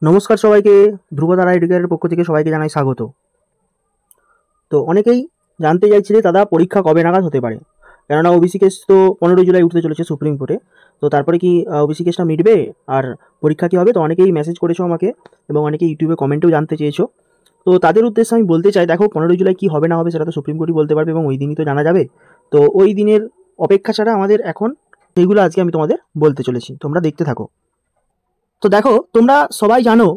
নমস্কার সবাইকে, ধ্রুবতারা এডুকেয়ারের পক্ষ থেকে সবাইকে জানাই স্বাগত। তো অনেকেই জানতে চাইছে যে দাদা পরীক্ষা কবে নাগাদ হতে পারে, কেননা ওবিসি কেস তো 15 জুলাই উঠতে চলেছে সুপ্রিম কোর্টে। তো তারপরে কি ওবিসি কেসটা মিটবে আর পরীক্ষা কী হবে? তো অনেকেই মেসেজ করেছো আমাকে এবং অনেকেই ইউটিউবে কমেন্টেও জানতে চেয়েছো। তো তাদের উদ্দেশ্যে আমি বলতে চাই, দেখো 15 জুলাই কী হবে না হবে সেটা তো সুপ্রিম কোর্টই বলতে পারবে এবং ওই দিনই তো জানা যাবে। তো ওই দিনের অপেক্ষা ছাড়া আমাদের এখন সেইগুলো আজকে আমি তোমাদের বলতে চলেছি, তোমরা দেখতে থাকো। তো দেখো, তোমরা সবাই জানো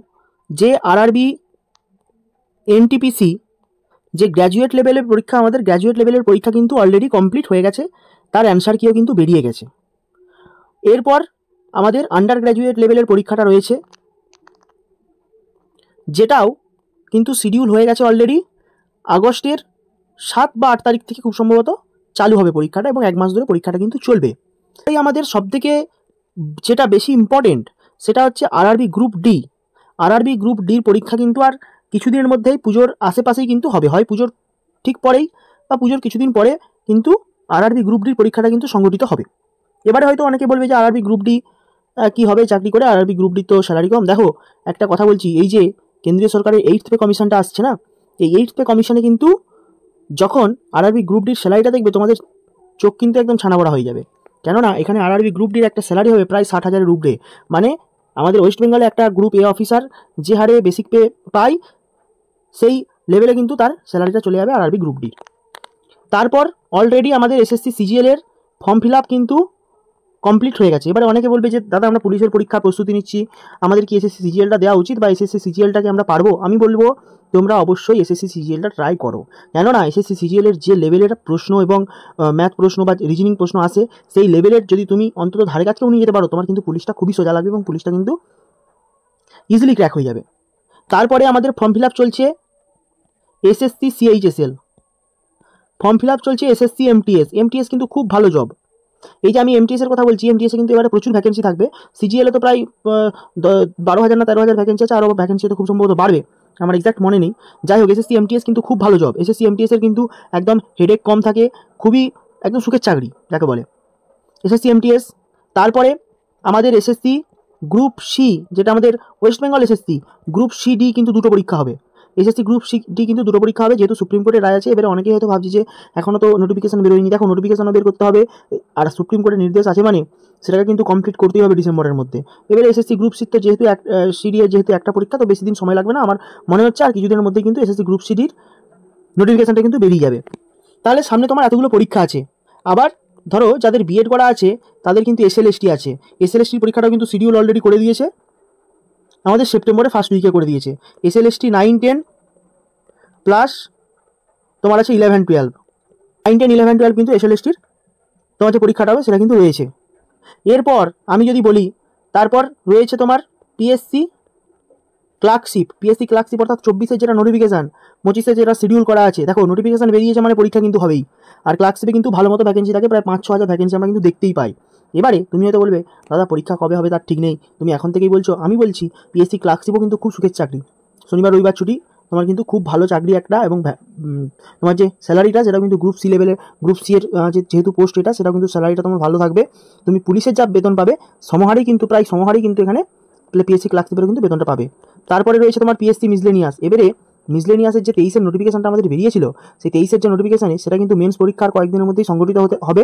যে আরআরবি এনটিপিসি যে গ্র্যাজুয়েট লেভেলের পরীক্ষা, আমাদের গ্র্যাজুয়েট লেভেলের পরীক্ষা কিন্তু অলরেডি কমপ্লিট হয়ে গেছে, তার অ্যান্সার কিও কিন্তু বেরিয়ে গেছে। এরপর আমাদের আন্ডার গ্র্যাজুয়েট লেভেলের পরীক্ষাটা রয়েছে, যেটাও কিন্তু শিডিউল হয়ে গেছে অলরেডি। আগস্টের 7 বা 8 তারিখ থেকে খুব সম্ভবত চালু হবে পরীক্ষাটা এবং 1 মাস ধরে পরীক্ষাটা কিন্তু চলবে। তাই আমাদের সবথেকে যেটা বেশি ইম্পর্টেন্ট সেটা হচ্ছে RRB group D. RRB group ডির পরীক্ষা কিন্তু আর কিছুদিনের মধ্যেই পুজোর আশেপাশেই কিন্তু হবে, হয় পুজোর ঠিক পরেই বা পুজোর কিছুদিন পরে কিন্তু আরআরবি গ্রুপ ডির পরীক্ষাটা কিন্তু সংগঠিত হবে। এবারে হয়তো অনেকে বলবে যে আরআরবি গ্রুপ ডি কী হবে চাকরি করে, আরআরবি গ্রুপ ডি তো স্যালারি কম। দেখো একটা কথা বলছি, এই যে কেন্দ্রীয় সরকারের 8th পে কমিশনটা আসছে না, এই 8th পে কমিশনে কিন্তু যখন আরআরবি গ্রুপ ডির স্যালারিটা দেখবে তোমাদের চোখ কিন্তু একদম ছানাবড়া হয়ে যাবে। কেননা এখানে আরআরবি গ্রুপ ডির একটা স্যালারি হবে প্রায় 60,000-এর উপরে। মানে আমাদের ওয়েস্ট বেঙ্গলে একটা গ্রুপ এ অফিসার যে হারে বেসিক পে পায়, সেই লেভেলে কিন্তু তার স্যালারিটা চলে যাবে আরআরবি গ্রুপ ডির। তারপর অলরেডি আমাদের এসএসসি সিজিএল এর ফর্ম ফিল আপ কিন্তু কমপ্লিট হয়ে গেছে। এবারে অনেকে বলবে যে দাদা আমরা পুলিশের পরীক্ষার প্রস্তুতি নিচ্ছি, আমাদের কি এসএসসি সিজিএলটা দেওয়া উচিত বা এসএসসি সিজিএলটাকে আমরা পারবো? আমি বলবো তোমরা অবশ্যই এসএসসি সিজিএলটা ট্রাই করো, কেননা এসএসসি সিজিএলের যে লেভেলের প্রশ্ন এবং ম্যাথ প্রশ্ন বা রিজনিং প্রশ্ন আসে, সেই লেভেলের যদি তুমি অন্তত ধারে কাছেও নিয়ে যেতে পারো, তোমার কিন্তু পুলিশটা খুবই সোজা লাগবে এবং পুলিশটা কিন্তু ইজিলি ক্র্যাক হয়ে যাবে। তারপরে আমাদের ফর্ম ফিল আপ চলছে SSC CHSL, form fill up চলছে এসএসসি এমটিএস। এমটিএস কিন্তু খুব ভালো জব। এই যে আমি এমটিএসের কথা বলছি, এমটিএসে কিন্তু এবারে প্রচুর ভ্যাকেন্সি থাকবে। সিজিএলে তো প্রায় 12,000 না 13,000 ভ্যাকেন্সি আছে, আরও ভ্যাকেন্সি তো খুব সম্ভবত বাড়বে, আমার এক্সাক্ট মনে নেই। যাই হোক, এসএসসি এমটিএস কিন্তু খুব ভালো জব। এসএসসি এমটিএসের কিন্তু একদম হেডেক কম থাকে, খুবই একদম সুখের চাকরি যাকে বলে এসএসসি এমটিএস। তারপরে আমাদের এসএসসি গ্রুপ সি, যেটা আমাদের West Bengal SSC group C D কিন্তু দুটো পরীক্ষা হবে। এসএসসি গ্রুপ সি ডি কিন্তু দুটো পরীক্ষা হবে, যেহেতু সুপ্রিম কোর্টের রায় আছে। এবারে অনেকেই হয়তো ভাবছি যে এখনও তো নোটিফিকেশন বেরোয়নি। দেখো, নোটিফিকেশনও বের করতে হবে, আর সুপ্রিম কোর্টের নির্দেশ আছে মানে সেটাকে কিন্তু কমপ্লিট করতেই হবে ডিসেম্বরের মধ্যে। এবারে এসএসসি গ্রুপ সি তো যেহেতু সিডি এর যেহেতু একটা পরীক্ষা, তো বেশি দিন সময় লাগবে না আমার মনে হচ্ছে, আর কিছুদিনের মধ্যে কিন্তু এসএসসি গ্রুপ সিডির নোটিফিকেশনটা কিন্তু বেরিয়ে যাবে। তাহলে সামনে তোমার এতগুলো পরীক্ষা আছে। আবার ধরো যাদের বিএড করা আছে তাদের কিন্তু এসএলএসটি আছে, এসএলএসটির পরীক্ষাটাও কিন্তু শিডিউল অলরেডি করে দিয়েছে, আমাদের সেপ্টেম্বরে ফার্স্ট উইকে করে দিয়েছে। এসএলএসটি 9, 10 প্লাস তোমার আছে 11, 12। 9, 10, 11, 12 কিন্তু এসএলএসটির তোমার যে পরীক্ষাটা হবে সেটা কিন্তু রয়েছে। এরপর আমি যদি বলি, তারপর রয়েছে তোমার পিএসসি ক্লার্কশিপ। পিএসসি ক্লার্কশিপ অর্থাৎ 24-এর যেটা নোটিফিকেশান, 25-এ যেটা শিডিউল করা আছে। দেখো নোটিফিকেশান বেরিয়েছে মানে পরীক্ষা কিন্তু হবেই। আর ক্লার্কশিপে কিন্তু ভালো মতো ভ্যাকেন্সি থাকে, প্রায় 5-6 হাজার ভ্যাকেন্সি আমরা কিন্তু দেখতেই পাই। এবারে তুমি হয়তো বলবে দাদা পরীক্ষা কবে হবে তার ঠিক নেই, তুমি এখন থেকেই বলছো। আমি বলছি পিএসসি ক্লার্কশিপও কিন্তু খুব সুখের চাকরি, শনিবার রবিবার ছুটি, তোমার কিন্তু খুব ভালো চাকরি একটা, এবং তোমার যে স্যালারিটা সেটা কিন্তু গ্রুপ সি লেভেলে, গ্রুপ সি এর যেহেতু পোস্ট এটা, সেটা কিন্তু স্যালারিটা তোমার ভালো থাকবে। তুমি পুলিশের যা বেতন পাবে সমহারেই কিন্তু, প্রায় সমহারেই কিন্তু এখানে পিএসসি ক্লার্কশিপের কিন্তু বেতনটা পাবে। তারপরে রয়েছে তোমার পিএসসি মিসলেনিয়াস। এবারে মিসলেনিয়াসের যে 23-এর নোটিফিকেশনটা আমাদের বেরিয়েছিল, সেই 23-এর যে নোটিফিকেশানে সেটা কিন্তু মেন্স পরীক্ষার কয়েকদিনের মধ্যেই সংগঠিত হবে,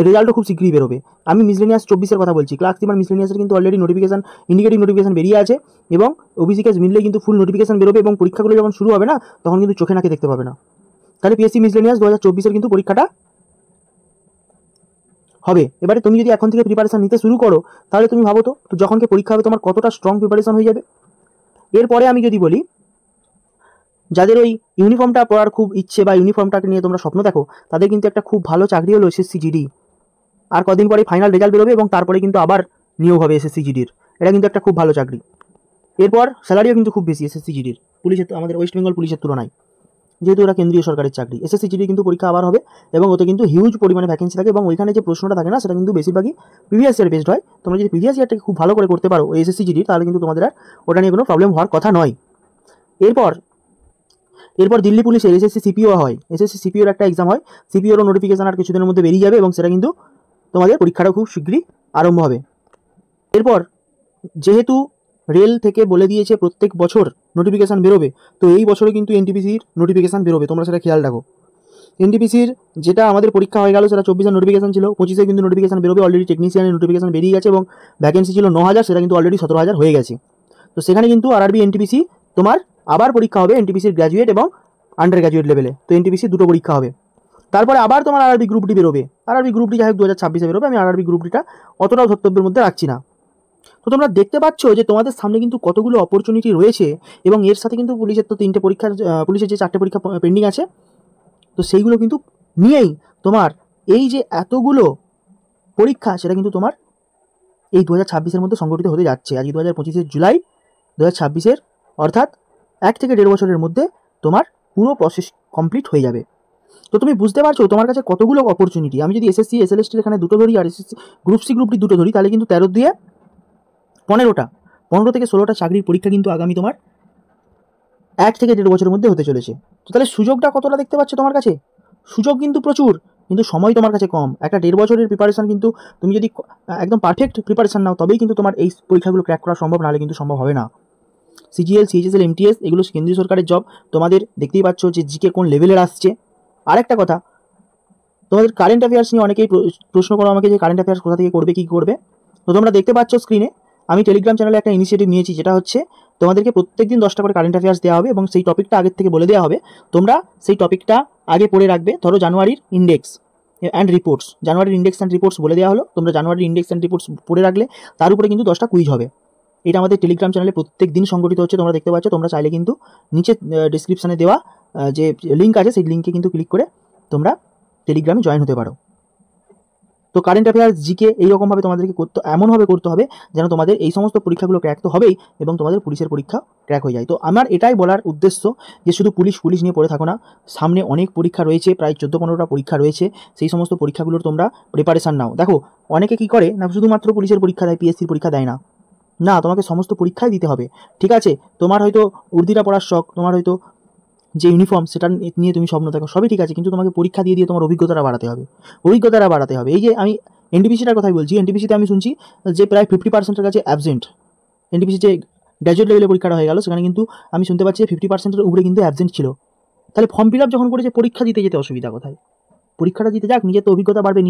রেজাল্টও খুব শীঘ্রই বেরোবে। আমি মিসলেনিয়াস 24-এর কথা বলছি। ক্লার্কশিপ আর মিসলেনিয়াসের কিন্তু অলরেডি নোটিফিকেশন, ইন্ডিকেটিভ নোটিফিকেশন বেরিয়ে আছে, এবং ওবিসি কেস মিললে কিন্তু ফুল নোটিফিকেশন বেরোবে, এবং পরীক্ষাগুলো যখন শুরু হবে না তখন কিন্তু চোখে নাকে দেখতে পাবে না। তাহলে পিএসসি মিসলেনিয়াস 2024-এর কিন্তু পরীক্ষাটা হবে। এবারে তুমি যদি এখন থেকে প্রিপারেশন নিতে শুরু করো, তাহলে তুমি ভাবো তো যখনকে পরীক্ষা হবে তোমার কতটা স্ট্রং প্রিপারেশন হয়ে যাবে। এরপরে আমি যদি বলি, যাদের ওই ইউনিফর্মটা পরার খুব ইচ্ছে বা ইউনিফর্মটাকে নিয়ে তোমরা স্বপ্ন দেখো, তাদের কিন্তু একটা খুব ভালো চাকরি হলো এসএসসি জিডি। আর কদিন পরে ফাইনাল রেজাল্ট বেরোবে এবং তারপরে কিন্তু আবার নিয়োগ হবে এসএসসি জিডির। এটা কিন্তু একটা খুব ভালো চাকরি। এরপর স্যালারিও কিন্তু খুব বেশি এসএসসি জিডির, পুলিশের, আমাদের ওয়েস্ট বেঙ্গল পুলিশের তুলনায়, যেহেতু ওরা কেন্দ্রীয় সরকারের চাকরি। এসএসসি জিডি কিন্তু পরীক্ষা আবার হবে, এবং ওতে কিন্তু হিউজ পরিমাণে ভ্যাকেন্সি থাকে, এবং ওইখানে যে প্রশ্নটা থাকে না সেটা কিন্তু বেশিরভাগই প্রিভিয়াস ইয়ার বেসড হয়। তোমরা যদি প্রিভিয়াস ইয়ারটাকে খুব ভালো করে করতে পারো এসএসসি জিডি, তাহলে কিন্তু তোমাদের আর ওটা নিয়ে কোনো প্রবলেম হওয়ার কথা নয়। এরপর দিল্লি পুলিশের এসএসসি সিপিও হয়, এসএসসি সিপিওর একটা এক্সাম হয়, সিপিওরও নোটিফিকেশন আর কিছুদিনের মধ্যে বেরিয়ে যাবে, এবং সেটা কিন্তু তোমাদের পরীক্ষাটা খুব শীঘ্রই আরম্ভ হবে। এরপর যেহেতু রেল থেকে বলে দিয়েছে প্রত্যেক বছর নোটিফিকেশান বেরোবে, তো এই বছরে কিন্তু এনটিপিসির নোটিফিকেশান বেরোবে, তোমরা সেটা খেয়াল রাখো। এনটিপিসির যেটা আমাদের পরীক্ষা হয়ে গেল সেটা 24 নোটিফিকেশান ছিল, 25 কিন্তু নোটিফিকেশান বেরোবে। অলরেডি টেকনিশিয়ানের নোটিফিকেশান বেরিয়ে গেছে এবং ভ্যাকেন্সি ছিল 9000, সেটা কিন্তু অলরেডি 17000 হয়ে গেছে। তো সেখানে কিন্তু আরআরবি এনটিপিসি তোমার আবার পরীক্ষা হবে, এনটিপিসির গ্র্যাজুয়েট এবং আন্ডার গ্র্যাজুয়েট লেভেলে। তো এনটিপিসি দুটো পরীক্ষা হবে। তারপরে আবার তোমার আরআরবি গ্রুপ ডি বেরোবে। আরআরবি গ্রুপ ডি যাই হোক 2026 বেরোবে, আমি আরআরবি গ্রুপ ডিটা অতটাও ধর্তব্যের মধ্যে রাখছি না। তো তোমরা দেখতে পাচ্ছ যে তোমাদের সামনে কিন্তু কতগুলো অপরচুনিটি রয়েছে, এবং এর সাথে কিন্তু পুলিশের তো 3টে পরীক্ষার, পুলিশের যে 4টে পরীক্ষা পেন্ডিং আছে, তো সেইগুলো কিন্তু নিয়েই তোমার এই যে এতগুলো পরীক্ষা সেটা কিন্তু তোমার এই 2026 মধ্যে সংগঠিত হতে যাচ্ছে। আজকে 2025 জুলাই, 2026 অর্থাৎ 1 থেকে 1.5 বছরের মধ্যে তোমার পুরো প্রসেস কমপ্লিট হয়ে যাবে। তো তুমি বুঝতে পারছো তোমার কাছে কতগুলো অপরচুনিটি। আমি যদি এসএসসি এসএলএসটির এখানে দুটো ধরি আর SSC group C group D দুটো ধরি, তাহলে কিন্তু 13 দিয়ে 15 থেকে 16টা চাকরির পরীক্ষা কিন্তু আগামী তোমার 1 থেকে 1.5 বছরের মধ্যে হতে চলেছে। তো তাহলে সুযোগটা কতটা দেখতে পাচ্ছ তোমার কাছে? সুযোগ কিন্তু প্রচুর, কিন্তু সময় তোমার কাছে কম। একটা 1.5 বছরের প্রিপারেশান কিন্তু তুমি যদি একদম পারফেক্ট প্রিপারেশান নাও, তবেই কিন্তু তোমার এই পরীক্ষাগুলো ক্র্যাক করা সম্ভব, নাহলে কিন্তু সম্ভব হবে না। সিজিএল, সিএইচএসএল, এমটিএস এগুলো কেন্দ্রীয় সরকারের জব। তোমাদের দেখতেই পাচ্ছ যে জিকে কোন লেভেলের আসছে। আরেকটা কথা, তোমাদের কারেন্ট অ্যাফেয়ার্স নিয়ে অনেকেই প্রশ্ন করো আমাকে যে কারেন্ট অ্যাফেয়ার্স কোথা থেকে করবে, কী করবে। তো তোমরা দেখতে পাচ্ছ স্ক্রিনে আমি টেলিগ্রাম চ্যানেলে একটা ইনিশিয়েটিভ নিয়েছি, যেটা হচ্ছে তোমাদেরকে প্রত্যেকদিন 10টা করে কারেন্ট অ্যাফেয়ার্স দেওয়া হবে, এবং সেই টপিকটা আগের থেকে বলে দেওয়া হবে। তোমরা সেই টপিকটা আগে পড়ে রাখবে। ধরো জানুয়ারির ইন্ডেক্স অ্যান্ড রিপোর্টস, জানুয়ারির ইন্ডেক্স অ্যান্ড রিপোর্টস বলে দেওয়া হলো, তোমরা জানুয়ারির ইন্ডেক্স অ্যান্ড রিপোর্টস পড়ে রাখলে তার উপরে কিন্তু 10টা কুইজ হবে। এটা আমাদের টেলিগ্রাম চ্যানেলে প্রত্যেক দিন সংগঠিত হচ্ছে, তোমরা দেখতে পাচ্ছ। তোমরা চাইলে কিন্তু নিচে ডিসক্রিপশানে দেওয়া যে লিঙ্ক আছে সেই লিঙ্কে কিন্তু ক্লিক করে তোমরা টেলিগ্রামে জয়েন হতে পারো। তো কারেন্ট অ্যাফেয়ার্স জিকে এইরকমভাবে তোমাদেরকে এমনভাবে করতে হবে যেন তোমাদের এই সমস্ত পরীক্ষাগুলো ক্র্যাক তো হবেই, এবং তোমাদের পুলিশের পরীক্ষা ক্র্যাক হয়ে যায়। তো আমার এটাই বলার উদ্দেশ্য যে শুধু পুলিশ নিয়ে পড়ে থাকো না, সামনে অনেক পরীক্ষা রয়েছে, প্রায় 14-15টা পরীক্ষা রয়েছে। সেই সমস্ত পরীক্ষাগুলোর তোমরা প্রিপারেশান নাও। দেখো অনেকে কী করে না, শুধুমাত্র পুলিশের পরীক্ষা দেয়, পিএসসির পরীক্ষা দেয় না। না, তোমাকে সমস্ত পরীক্ষাই দিতে হবে। ঠিক আছে, তোমার হয়তো উর্দিটা পড়ার শখ, তোমার হয়তো যে ইউনিফর্ম সেটা নিয়ে তুমি স্বপ্ন দেখো, সবই ঠিক আছে, কিন্তু তোমাকে পরীক্ষা দিয়ে তোমার অভিজ্ঞতাটা বাড়াতে হবে। এই যে আমি এনটিপিসিটার কথাই বলছি, এনটিপিসিতে আমি শুনছি যে প্রায় 50%-এর কাছে অ্যাবসেন্ট। এনটিপিসি যে গ্র্যাজুয়েট লেভেলে পরীক্ষাটা হয়ে গেল, সেখানে কিন্তু আমি শুনতে পাচ্ছি 50%-এর উপরে কিন্তু অ্যাবসেন্ট ছিল। তাহলে ফর্ম ফিল আপ যখন করেছে, পরীক্ষা দিতে যেতে অসুবিধা কোথায়? পরীক্ষাটা দিতে যাক, নিজের তো অভিজ্ঞতা বাড়বে।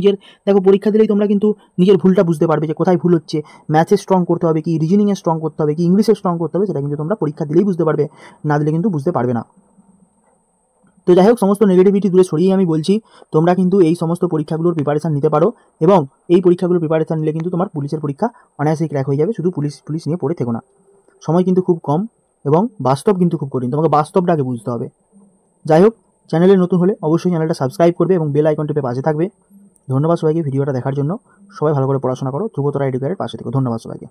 দেখো পরীক্ষা দিলেই তোমরা কিন্তু নিজের ভুলটা বুঝতে পারবে যে কোথায় ভুল হচ্ছে। ম্যাথে স্ট্রং করতে হবে কি, রিজনিংয়ে স্ট্রং করতে হবে কি, ইংলিশে স্ট্রং করতে হবে, সেটা কিন্তু তোমরা পরীক্ষা দিলেই বুঝতে পারবে, না দিলে কিন্তু বুঝতে পারবে না। তো যাই হোক, সমস্ত নেগেটিভিটি দূরে সরিয়ে আমি বলছি তোমরা কিন্তু এই সমস্ত পরীক্ষাগুলোর প্রিপারেশান নিতে পারো, এবং এই পরীক্ষাগুলোর প্রিপারেশান নিলে কিন্তু তোমার পুলিশের পরীক্ষা অনায়াসেই ক্র্যাক হয়ে যাবে। শুধু পুলিশ নিয়ে পড়ে থেকো না। সময় কিন্তু খুব কম এবং বাস্তব কিন্তু খুব কঠিন, তোমাকে বাস্তবটা আগে বুঝতে হবে। যাই হোক, চ্যানেলে নতুন হলে অবশ্যই চ্যানেলটা সাবস্ক্রাইব করবে এবং বেল আইকন টিপে পাশে থাকবে। ধন্যবাদ সবাইকে ভিডিওটা দেখার জন্য। সবাই ভালো করে পড়াশোনা করো, ধ্রুবতারা এডুকেয়ারের পাশে থেকো। ধন্যবাদ সবাইকে।